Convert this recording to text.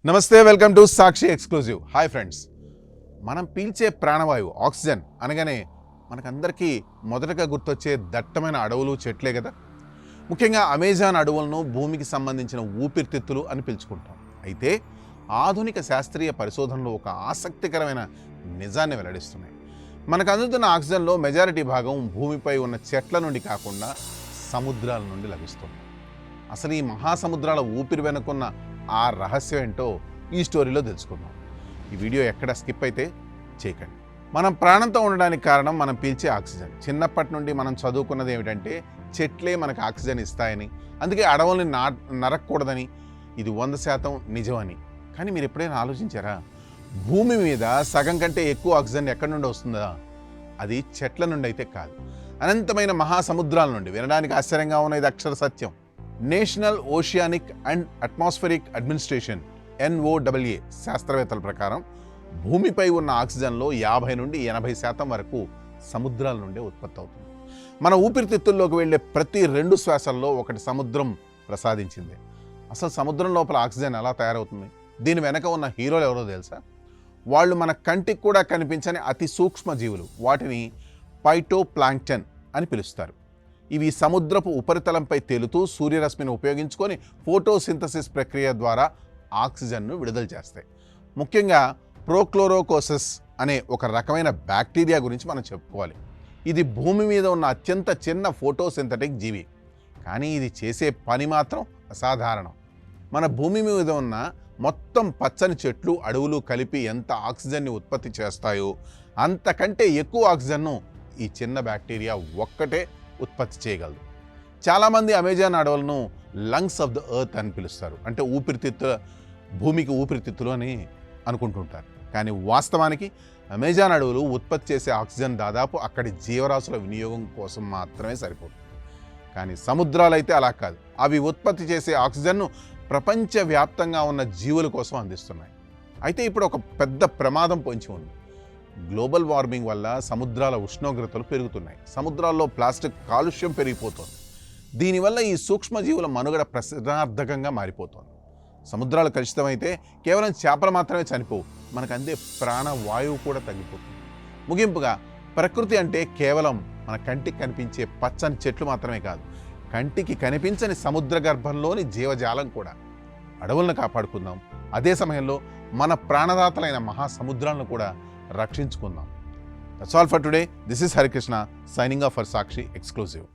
నమస్తే, welcome to Sakshi exclusive. Hi friends, మనం పీల్చే ప్రాణవాయువు ఆక్సిజన్ అనగానే మనకందరికీ మొదటగా గుర్తొచ్చే దట్టమైన అడవులు, చెట్లే కదా. ముఖ్యంగా అమెజాన్ అడవులను భూమికి సంబంధించిన ఊపిరితిత్తులు అని పిలుచుకుంటాం. అయితే ఆధునిక శాస్త్రీయ పరిశోధనలు ఒక ఆసక్తికరమైన నిజాన్ని వెల్లడిస్తున్నాయి. మనకు అందుతున్న ఆక్సిజన్లో మెజారిటీ భాగం భూమిపై ఉన్న చెట్ల నుండి కాకుండా సముద్రాల నుండి లభిస్తుంది. అసలు ఈ మహాసముద్రాల ఊపిరి వెనుకున్న ఆ రహస్యం ఏంటో ఈ స్టోరీలో తెలుసుకుందాం. ఈ వీడియో ఎక్కడ స్కిప్ అయితే చేయకండి. మనం ప్రాణంతో ఉండడానికి కారణం మనం పీల్చే ఆక్సిజన్. చిన్నప్పటి నుండి మనం చదువుకున్నది ఏమిటంటే చెట్లే మనకు ఆక్సిజన్ ఇస్తాయని, అందుకే అడవుల్ని నరకూడదని. ఇది 100% నిజమని. కానీ మీరు ఎప్పుడైనా ఆలోచించారా, భూమి మీద సగం కంటే ఎక్కువ ఆక్సిజన్ ఎక్కడి నుండి వస్తుందా? అది చెట్ల నుండి అయితే కాదు, అనంతమైన మహాసముద్రాల నుండి. వినడానికి ఆశ్చర్యంగా ఉన్న ఇది అక్షర సత్యం. National Oceanic and Atmospheric Administration NOAA శాస్త్రవేత్తల ప్రకారం భూమిపై ఉన్న ఆక్సిజన్లో 50 నుండి 80% వరకు సముద్రాల నుండే ఉత్పత్తి అవుతుంది. మన ఊపిరితిత్తుల్లోకి వెళ్ళే ప్రతి 2 శ్వాసల్లో ఒకటి సముద్రం ప్రసాదించింది. అసలు సముద్రం లోపల ఆక్సిజన్ ఎలా తయారవుతుంది? దీని వెనక ఉన్న హీరోలు ఎవరో తెలుసా? వాళ్ళు మన కంటికి కూడా కనిపించని అతి సూక్ష్మ జీవులు. వాటిని ఫైటోప్లాంక్టన్ అని పిలుస్తారు. ఇవి సముద్రపు ఉపరితలంపై తేలుతూ సూర్యరశ్మిని ఉపయోగించుకొని ఫోటోసింథసిస్ ప్రక్రియ ద్వారా ఆక్సిజన్ను విడుదల చేస్తాయి. ముఖ్యంగా ప్రోక్లోరోకోసస్ అనే ఒక రకమైన బ్యాక్టీరియా గురించి మనం చెప్పుకోవాలి. ఇది భూమి మీద ఉన్న అత్యంత చిన్న ఫోటోసింథటిక్ జీవి. కానీ ఇది చేసే పని మాత్రం అసాధారణం. మన భూమి మీద ఉన్న మొత్తం పచ్చని చెట్లు, అడవులు కలిపి ఎంత ఆక్సిజన్ని ఉత్పత్తి చేస్తాయో అంతకంటే ఎక్కువ ఆక్సిజన్ను ఈ చిన్న బ్యాక్టీరియా ఒక్కటే ఉత్పత్తి చేయగలదు. చాలామంది అమెజాన్ అడవులను లంగ్స్ ఆఫ్ ద ఎర్త్ అని పిలుస్తారు. అంటే భూమికి ఊపిరితిత్తులు అని అనుకుంటుంటారు. కానీ వాస్తవానికి అమెజాన్ అడవులు ఉత్పత్తి చేసే ఆక్సిజన్ దాదాపు అక్కడి జీవరాశుల వినియోగం కోసం మాత్రమే సరిపోతుంది. కానీ సముద్రాలు అయితే అలా కాదు. అవి ఉత్పత్తి చేసే ఆక్సిజన్ను ప్రపంచవ్యాప్తంగా ఉన్న జీవుల కోసం అందిస్తున్నాయి. అయితే ఇప్పుడు ఒక పెద్ద ప్రమాదం పొంచి ఉంది. గ్లోబల్ వార్మింగ్ వల్ల సముద్రాల ఉష్ణోగ్రతలు పెరుగుతున్నాయి. సముద్రాల్లో ప్లాస్టిక్ కాలుష్యం పెరిగిపోతుంది. దీనివల్ల ఈ సూక్ష్మజీవుల మనుగడ ప్రశ్నార్థకంగా మారిపోతుంది. సముద్రాలు కలుషితమైతే కేవలం చేపలు మాత్రమే చనిపోవు, మనకు అందే ప్రాణవాయువు కూడా తగ్గిపోతుంది. ముగింపుగా, ప్రకృతి అంటే కేవలం మన కంటికి కనిపించే పచ్చని చెట్లు మాత్రమే కాదు, కంటికి కనిపించని సముద్ర గర్భంలోని జీవజాలం కూడా. అడవులను కాపాడుకుందాం, అదే సమయంలో మన ప్రాణదాతలైన మహాసముద్రాలను కూడా రక్షించుకుందాం. That's all for today. This is Hari Krishna signing off for Sakshi Exclusive.